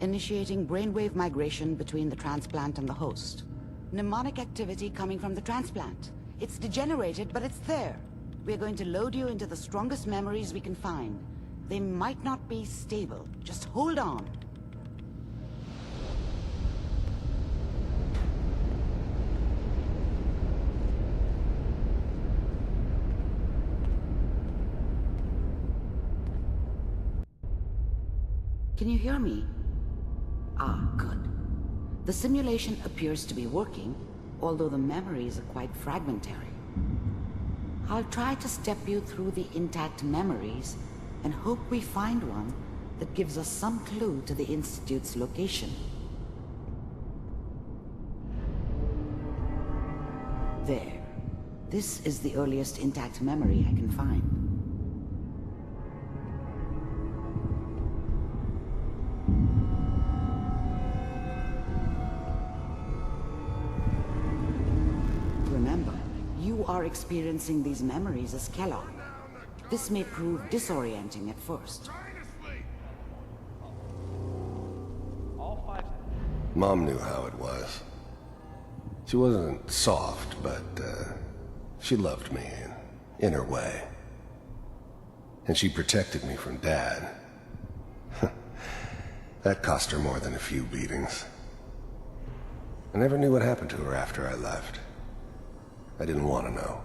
Initiating brainwave migration between the transplant and the host. Mnemonic activity coming from the transplant. It's degenerated, but it's there. We're going to load you into the strongest memories we can find. They might not be stable. Just hold on. Can you hear me? Ah, good. The simulation appears to be working, although the memories are quite fragmentary. I'll try to step you through the intact memories and hope we find one that gives us some clue to the Institute's location. There. This is the earliest intact memory I can find. Remember, you are experiencing these memories as Kellogg. This may prove disorienting at first. Mom knew how it was. She wasn't soft, but she loved me in her way. And she protected me from Dad. That cost her more than a few beatings. I never knew what happened to her after I left. I didn't want to know.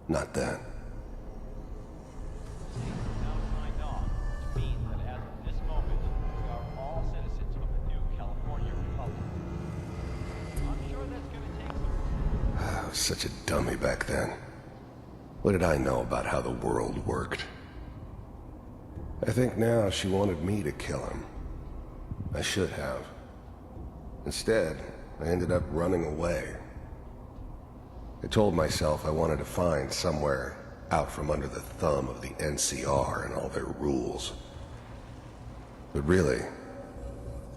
Not then. I was such a dummy back then. What did I know about how the world worked? I think now she wanted me to kill him. I should have. Instead, I ended up running away. I told myself I wanted to find somewhere out from under the thumb of the NCR and all their rules. But really,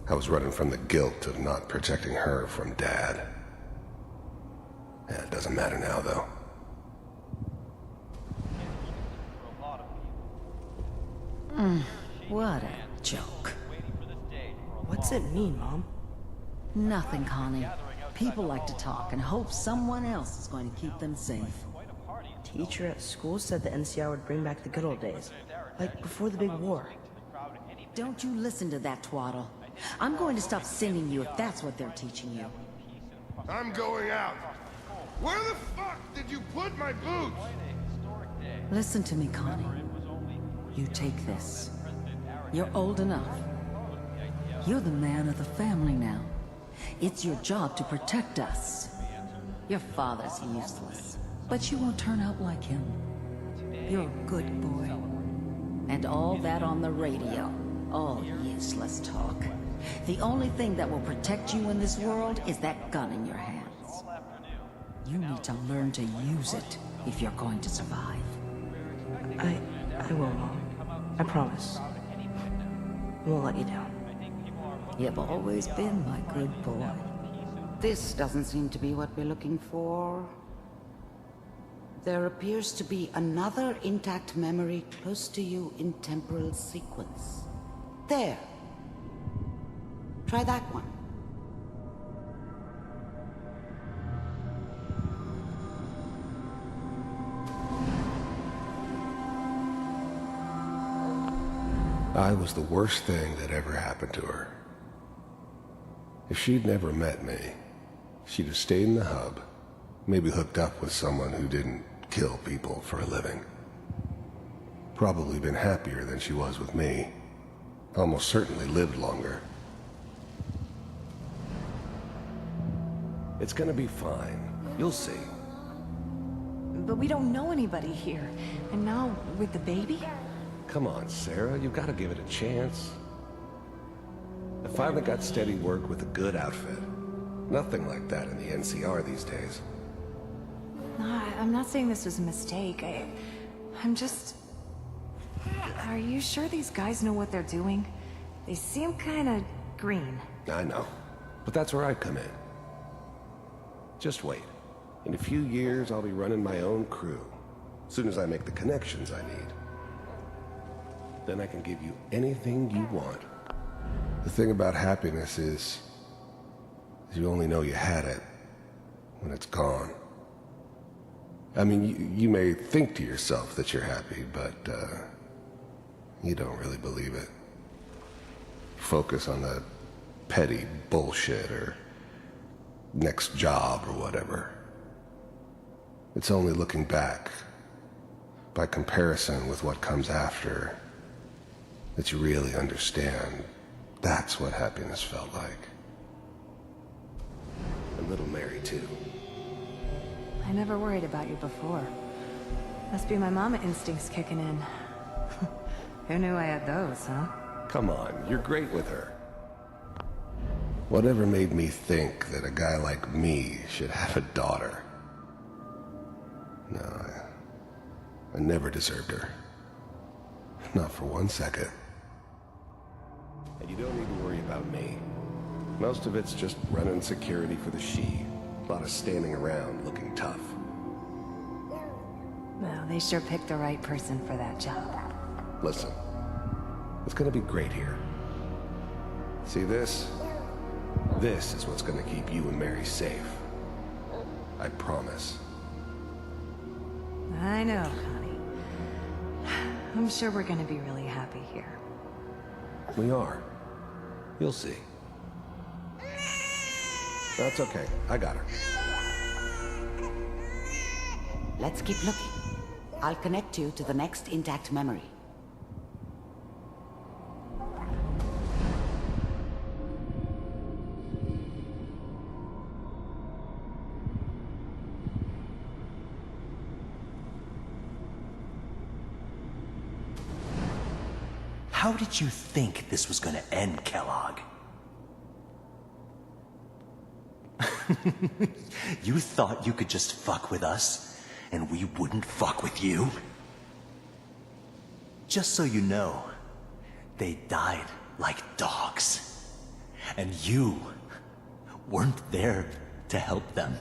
I was running from the guilt of not protecting her from Dad. Yeah, it doesn't matter now, though. What a joke. What's it mean, Mom? Nothing, Connie. People like to talk and hope someone else is going to keep them safe. Teacher at school said the NCR would bring back the good old days. Like before the big war. Don't you listen to that twaddle. I'm going to stop sending you if that's what they're teaching you. I'm going out. Where the fuck did you put my boots? Listen to me, Connie. You take this. You're old enough. You're the man of the family now. It's your job to protect us. Your father's useless, but you won't turn out like him. You're a good boy. And all that on the radio, all useless talk. The only thing that will protect you in this world is that gun in your hands. You need to learn to use it if you're going to survive. I will, Mom. I promise. I won't let you down. You've always been my good boy. This doesn't seem to be what we're looking for. There appears to be another intact memory close to you in temporal sequence. There. Try that one. I was the worst thing that ever happened to her. If she'd never met me, she'd have stayed in the hub, maybe hooked up with someone who didn't kill people for a living. Probably been happier than she was with me. Almost certainly lived longer. It's gonna be fine. You'll see. But we don't know anybody here. And now, with the baby? Come on, Sarah, you've got to give it a chance. I finally got steady work with a good outfit. Nothing like that in the NCR these days. No, I'm not saying this was a mistake. I'm just... Are you sure these guys know what they're doing? They seem kinda green. I know, but that's where I come in. Just wait. In a few years, I'll be running my own crew. As soon as I make the connections I need. Then I can give you anything you want. The thing about happiness is you only know you had it when it's gone. I mean, you may think to yourself that you're happy, but you don't really believe it. Focus on the petty bullshit or next job or whatever. It's only looking back, by comparison with what comes after, that you really understand that's what happiness felt like. And little Mary, too. I never worried about you before. Must be my mama instincts kicking in. Who knew I had those, huh? Come on, you're great with her. Whatever made me think that a guy like me should have a daughter? No, I never deserved her. Not for 1 second. And you don't need to worry about me. Most of it's just running security for the she. A lot of standing around looking tough. Well, they sure picked the right person for that job. Listen, it's gonna be great here. See this? This is what's gonna keep you and Mary safe. I promise. I know, Connie. I'm sure we're gonna be really happy here. We are. You'll see. That's okay. I got her. Let's keep looking. I'll connect you to the next intact memory. How did you think this was gonna end, Kellogg? You thought you could just fuck with us, and we wouldn't fuck with you? Just so you know, they died like dogs. And you weren't there to help them.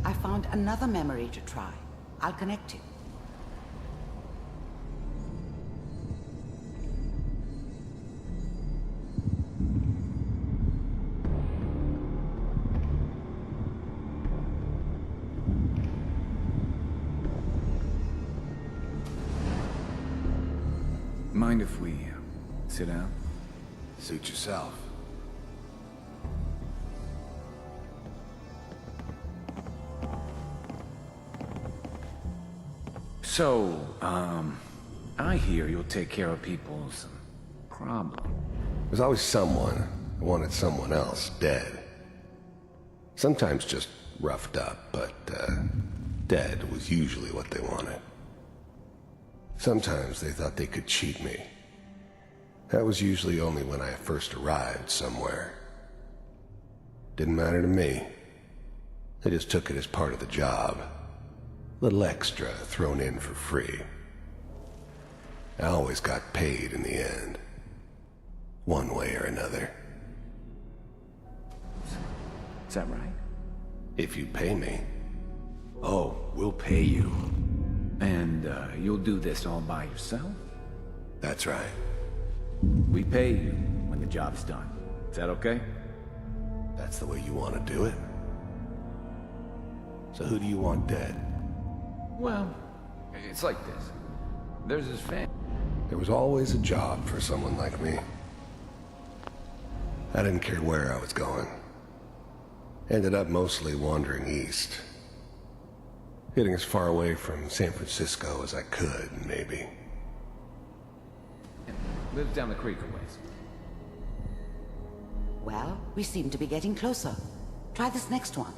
I found another memory to try. I'll connect you. Mind if we sit down? Suit yourself. So, I hear you'll take care of people's problems. There's always someone who wanted someone else dead. Sometimes just roughed up, but dead was usually what they wanted. Sometimes they thought they could cheat me. That was usually only when I first arrived somewhere. Didn't matter to me. They just took it as part of the job. Little extra thrown in for free. I always got paid in the end. One way or another. Is that right? If you pay me. Oh, we'll pay you. And you'll do this all by yourself? That's right. We pay you when the job's done. Is that okay? That's the way you want to do it? So who do you want dead? Well, it's like this. There's this family. There was always a job for someone like me. I didn't care where I was going. Ended up mostly wandering east. Getting as far away from San Francisco as I could, maybe. Lives down the creek a ways. Well, we seem to be getting closer. Try this next one.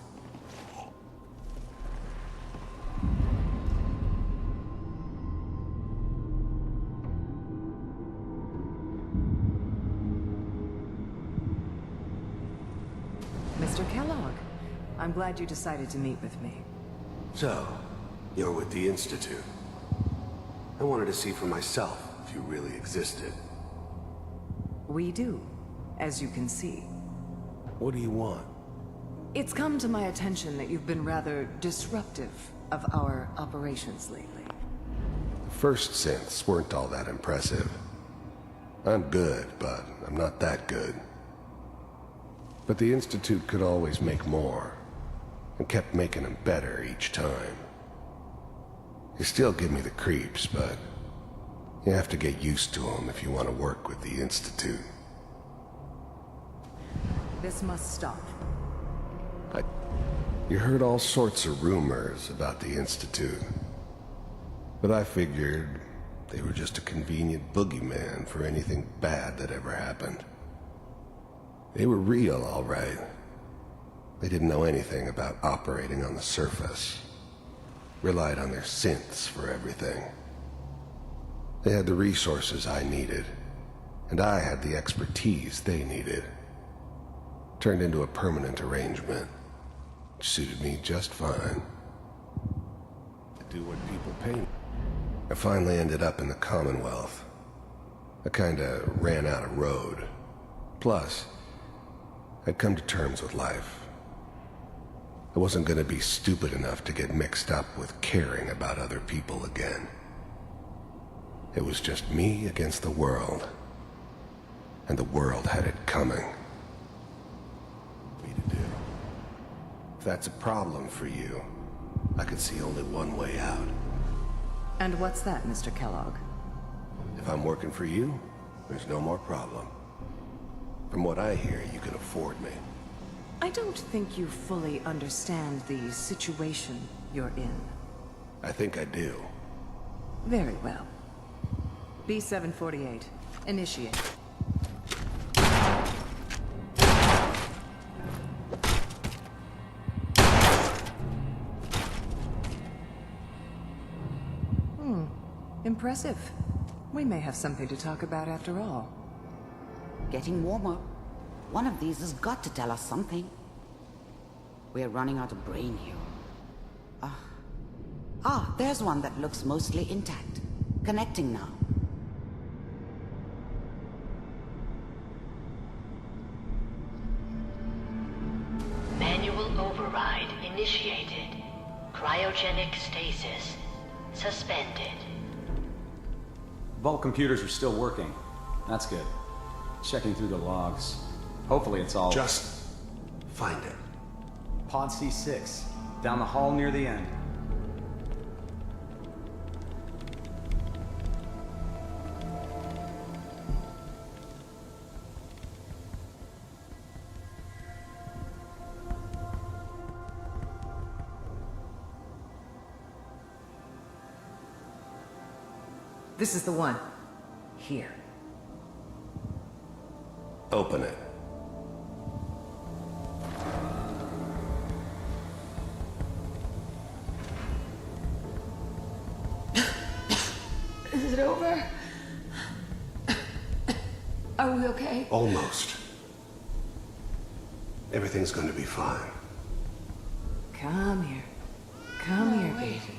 Mr. Kellogg, I'm glad you decided to meet with me. So, you're with the Institute. I wanted to see for myself if you really existed. We do, as you can see. What do you want? It's come to my attention that you've been rather disruptive of our operations lately. first synths weren't all that impressive. I'm good, but I'm not that good. But the Institute could always make more, and kept making them better each time. They still give me the creeps, but you have to get used to them if you want to work with the Institute. This must stop. You heard all sorts of rumors about the Institute, but I figured they were just a convenient boogeyman for anything bad that ever happened. They were real, all right. They didn't know anything about operating on the surface. Relied on their synths for everything. They had the resources I needed, and I had the expertise they needed. Turned into a permanent arrangement, which suited me just fine. I do what people pay me. I finally ended up in the Commonwealth. I kinda ran out of road. Plus, I'd come to terms with life. I wasn't gonna be stupid enough to get mixed up with caring about other people again. It was just me against the world. And the world had it coming. Me to do. If that's a problem for you, I could see only one way out. And what's that, Mr. Kellogg? If I'm working for you, there's no more problem. From what I hear, you can afford me. I don't think you fully understand the situation you're in. I think I do. Very well. B-748, initiate. Impressive. We may have something to talk about after all. Getting warmer. One of these has got to tell us something. We're running out of brain here. There's one that looks mostly intact. Connecting now. Manual override initiated. Cryogenic stasis suspended. Vault computers are still working. That's good. Checking through the logs. Hopefully it's all... Just find it. Pod C6. Down the hall near the end. This is the one. Here. Open it. Is it over? Are we okay? Almost. Everything's going to be fine. Come here. Come here, wait. baby.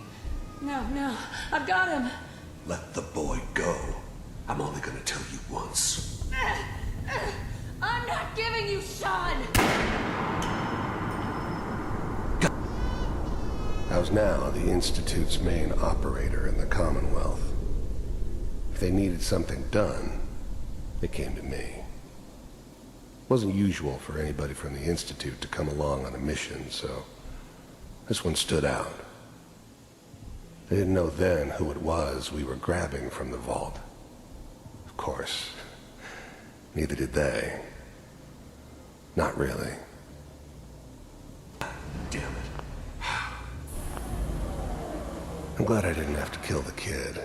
No, I've got him. Let the boy go. I'm only going to tell you once. I'm not giving you Sean! I was now the Institute's main operator in the Commonwealth. If they needed something done, they came to me. It wasn't usual for anybody from the Institute to come along on a mission, so this one stood out. They didn't know then who it was we were grabbing from the vault. Of course, neither did they. Not really. Damn it. I'm glad I didn't have to kill the kid.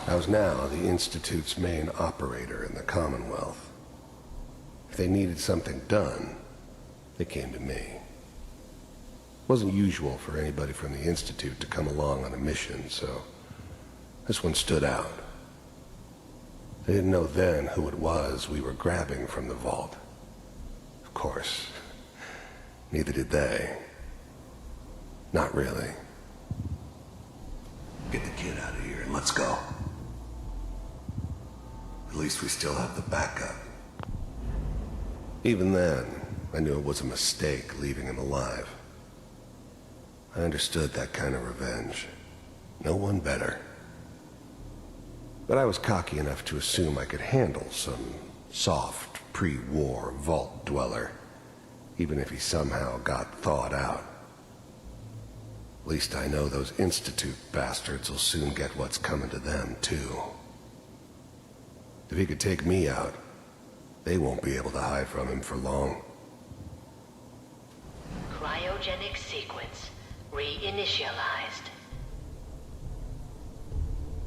I was now the Institute's main operator in the Commonwealth. If they needed something done, they came to me. It wasn't usual for anybody from the Institute to come along on a mission, so this one stood out. They didn't know then who it was we were grabbing from the vault. Of course, neither did they. Not really. Get the kid out of here and let's go. At least we still have the backup. Even then, I knew it was a mistake leaving him alive. I understood that kind of revenge. No one better. But I was cocky enough to assume I could handle some soft, pre-war vault dweller, even if he somehow got thawed out. At least I know those Institute bastards will soon get what's coming to them, too. If he could take me out, they won't be able to hide from him for long. Cryogenic sequence reinitialized.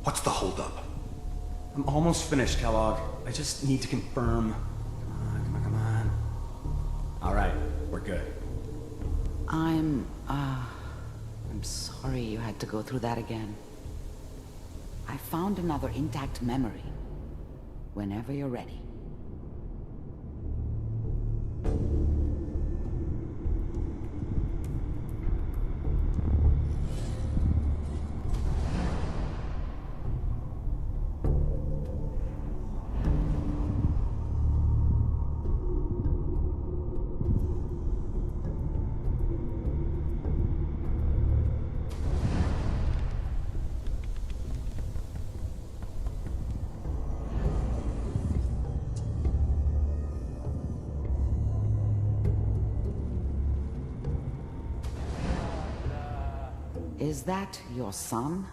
What's the holdup? I'm almost finished, Kellogg. I just need to confirm. Come on. All right, we're good. I'm sorry you had to go through that again. I found another intact memory. Whenever you're ready. Is that your son?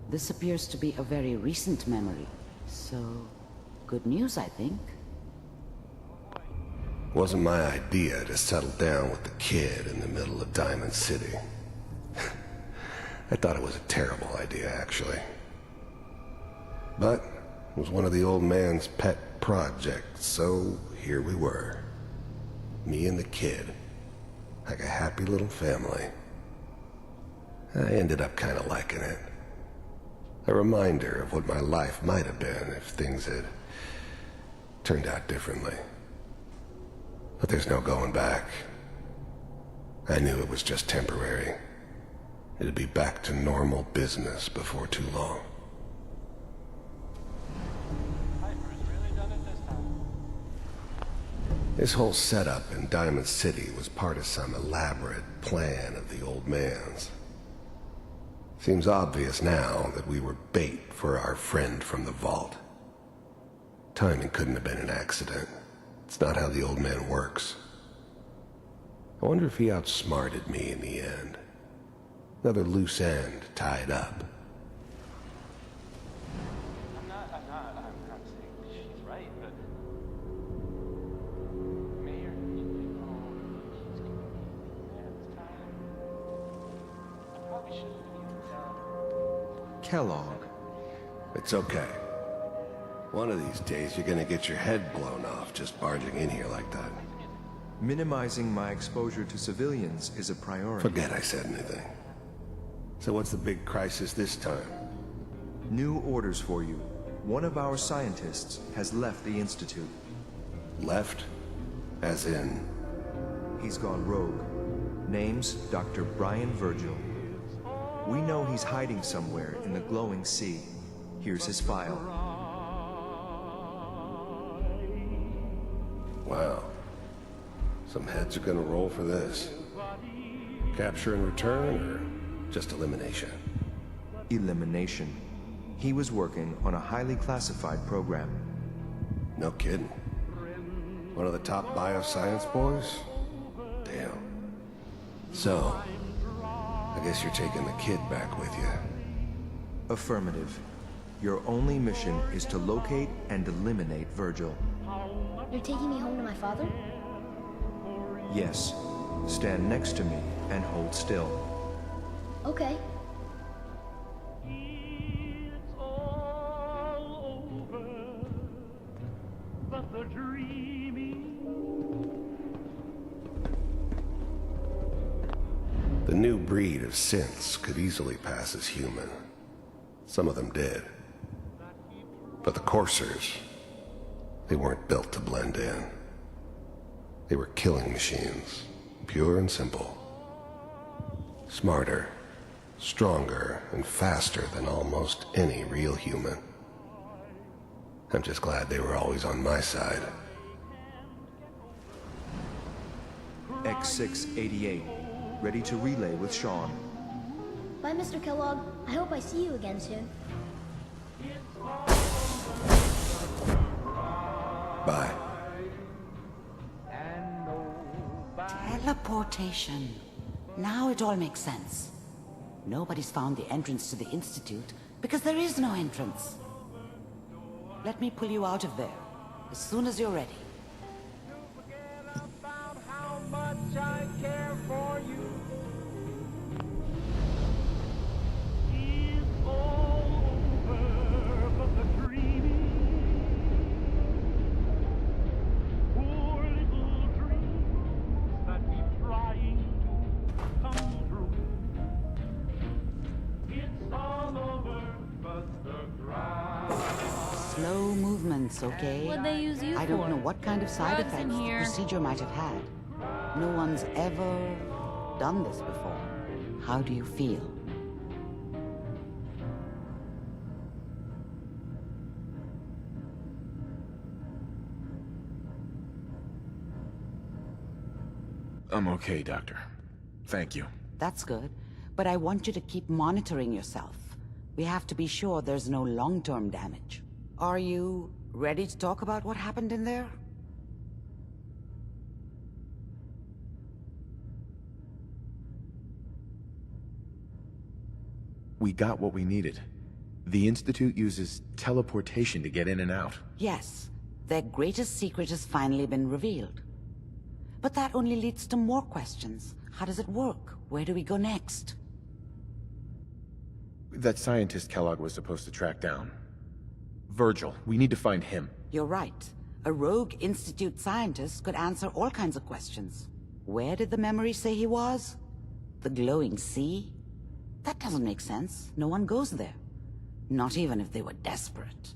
This appears to be a very recent memory, so good news, I think. Wasn't my idea to settle down with the kid in the middle of Diamond City. I thought it was a terrible idea, actually. But it was one of the old man's pet projects, so here we were. Me and the kid, like a happy little family. I ended up kind of liking it. A reminder of what my life might have been if things had turned out differently. But there's no going back. I knew it was just temporary. It'd be back to normal business before too long. This whole setup in Diamond City was part of some elaborate plan of the old man's. Seems obvious now that we were bait for our friend from the vault. Timing couldn't have been an accident. It's not how the old man works. I wonder if he outsmarted me in the end. Another loose end tied up. I'm not saying she's right, but... Mayor, she's giving me this time. I probably shouldn't have Kellogg. It's okay. One of these days you're gonna get your head blown off just barging in here like that. Minimizing my exposure to civilians is a priority. Forget I said anything. So what's the big crisis this time? New orders for you. One of our scientists has left the Institute. Left? As in? He's gone rogue. Name's Dr. Brian Virgil. We know he's hiding somewhere in the glowing sea. Here's his file. Wow. Some heads are gonna roll for this. Capture and return, or just elimination? Elimination. He was working on a highly classified program. No kidding. One of the top bioscience boys? Damn. So, I guess you're taking the kid back with you. Affirmative. Your only mission is to locate and eliminate Virgil. You're taking me home to my father? Yes. Stand next to me and hold still. Okay. The new breed of synths could easily pass as human. Some of them did. But the coursers, they weren't built to blend in. They were killing machines, pure and simple. Smarter, stronger, and faster than almost any real human. I'm just glad they were always on my side. X688, ready to relay with Sean. Bye, Mr. Kellogg. I hope I see you again soon. Bye. Teleportation. Now it all makes sense. Nobody's found the entrance to the Institute because there is no entrance. Let me pull you out of there as soon as you're ready. Slow movements, okay? What'd they use you I don't for? know what kind of side Drugs in effects the here. procedure might have had. No one's ever done this before. How do you feel? I'm okay, Doctor. Thank you. That's good, but I want you to keep monitoring yourself. We have to be sure there's no long-term damage. Are you ready to talk about what happened in there? We got what we needed. The Institute uses teleportation to get in and out. Yes, their greatest secret has finally been revealed. But that only leads to more questions. How does it work? Where do we go next? That scientist Kellogg was supposed to track down. Virgil, we need to find him. You're right. A rogue Institute scientist could answer all kinds of questions. Where did the memory say he was? The glowing sea? That doesn't make sense. No one goes there. Not even if they were desperate.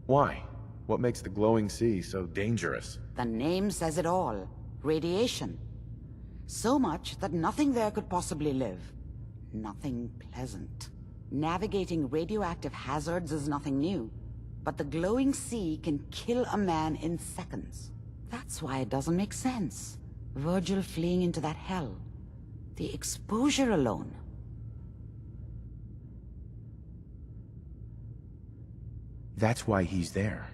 Why? What makes the glowing sea so dangerous? The name says it all. Radiation. So much that nothing there could possibly live. Nothing pleasant. Navigating radioactive hazards is nothing new. But the glowing sea can kill a man in seconds. That's why it doesn't make sense. Virgil fleeing into that hell. The exposure alone. That's why he's there.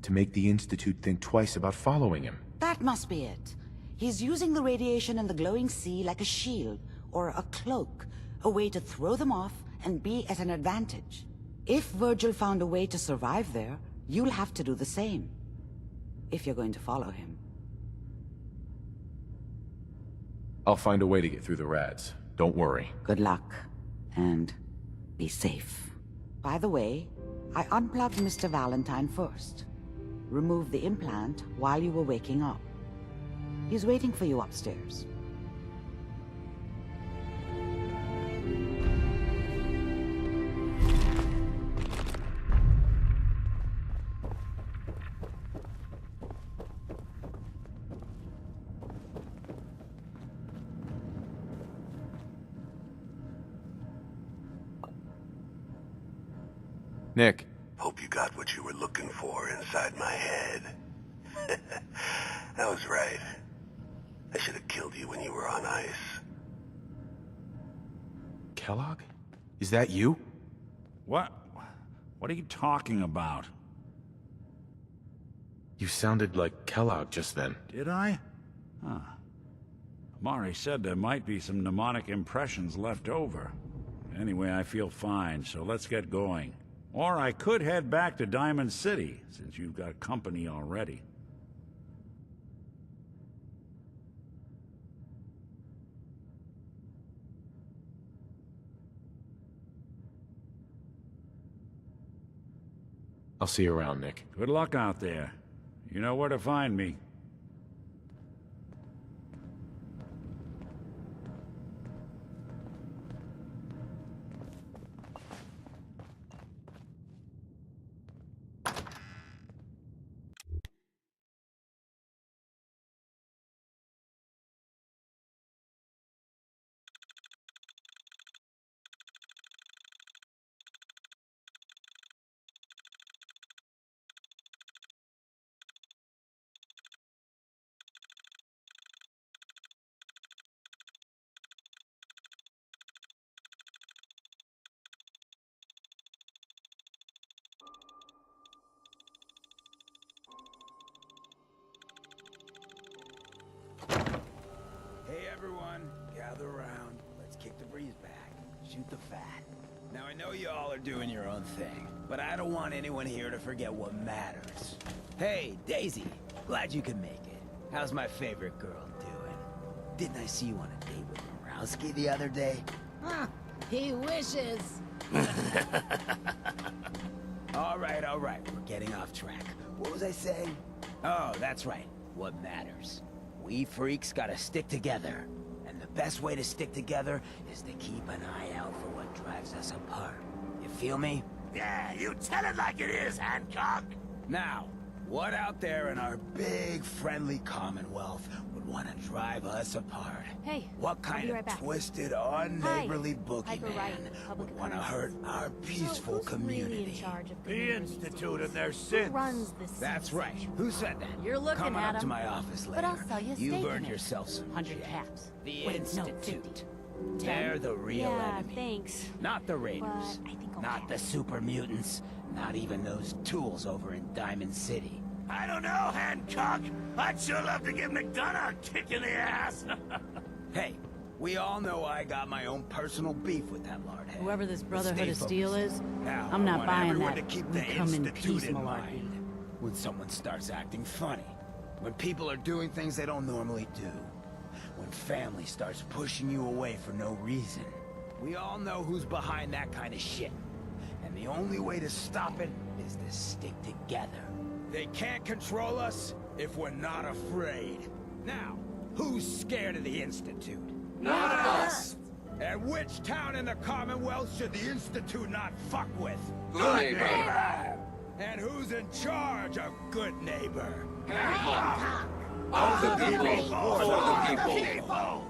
To make the Institute think twice about following him. That must be it. He's using the radiation in the glowing sea like a shield, or a cloak, a way to throw them off and be at an advantage. If Virgil found a way to survive there, you'll have to do the same. If you're going to follow him. I'll find a way to get through the rads. Don't worry. Good luck. And be safe. By the way, I unplugged Mr. Valentine first. Removed the implant while you were waking up. He's waiting for you upstairs. Nick. Hope you got what you were looking for inside my head. I was right. I should have killed you when you were on ice. Kellogg? Is that you? What? What are you talking about? You sounded like Kellogg just then. Did I? Huh. Amari said there might be some mnemonic impressions left over. Anyway, I feel fine, so let's get going. Or I could head back to Diamond City, since you've got company already. I'll see you around, Nick. Good luck out there. You know where to find me. everyone. Gather around. Let's kick the breeze back. Shoot the fat. Now, I know you all are doing your own thing, but I don't want anyone here to forget what matters. Hey, Daisy. Glad you could make it. How's my favorite girl doing? Didn't I see you on a date with Morowski the other day? Huh. He wishes. All right. We're getting off track. What was I saying? Oh, that's right. What matters. We freaks gotta stick together. And the best way to stick together is to keep an eye out for what drives us apart. You feel me? Yeah, you tell it like it is, Hancock! Now, what out there in our big, friendly Commonwealth would want to drive us apart? Hey, what kind of twisted, unneighborly boogeyman would want to hurt our peaceful community? The Institute and their sins. Who runs this? That's right. Who said that? You're looking Come at up to him. my office later. But I'll sell you a steak You've earned in it. yourself some 100 shit. caps. The Wait, no, Institute. 50. They're the real yeah, enemy. Thanks. Not the Raiders. But I think I'll Not the super mutants. Not even those tools over in Diamond City. I don't know, Hancock. I'd sure love to give McDonough a kick in the ass. Hey, we all know I got my own personal beef with that lard head. Whoever this Brotherhood Stay of Steel focused. is, Now, I'm I not want buying everyone that. to keep We the come in Institute peace, in malarkey. mind. When someone starts acting funny. When people are doing things they don't normally do. When family starts pushing you away for no reason. We all know who's behind that kind of shit. And the only way to stop it is to stick together. They can't control us if we're not afraid. Now, who's scared of the Institute? Not us! And which town in the Commonwealth should the Institute not fuck with? Good neighbor! And who's in charge of good neighbor? Hancock! Of the people, for the people!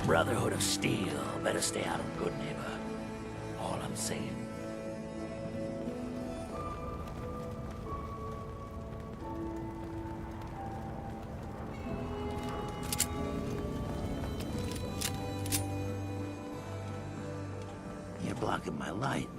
Brotherhood of Steel better stay out of good neighbor. All I'm saying. You're blocking my light,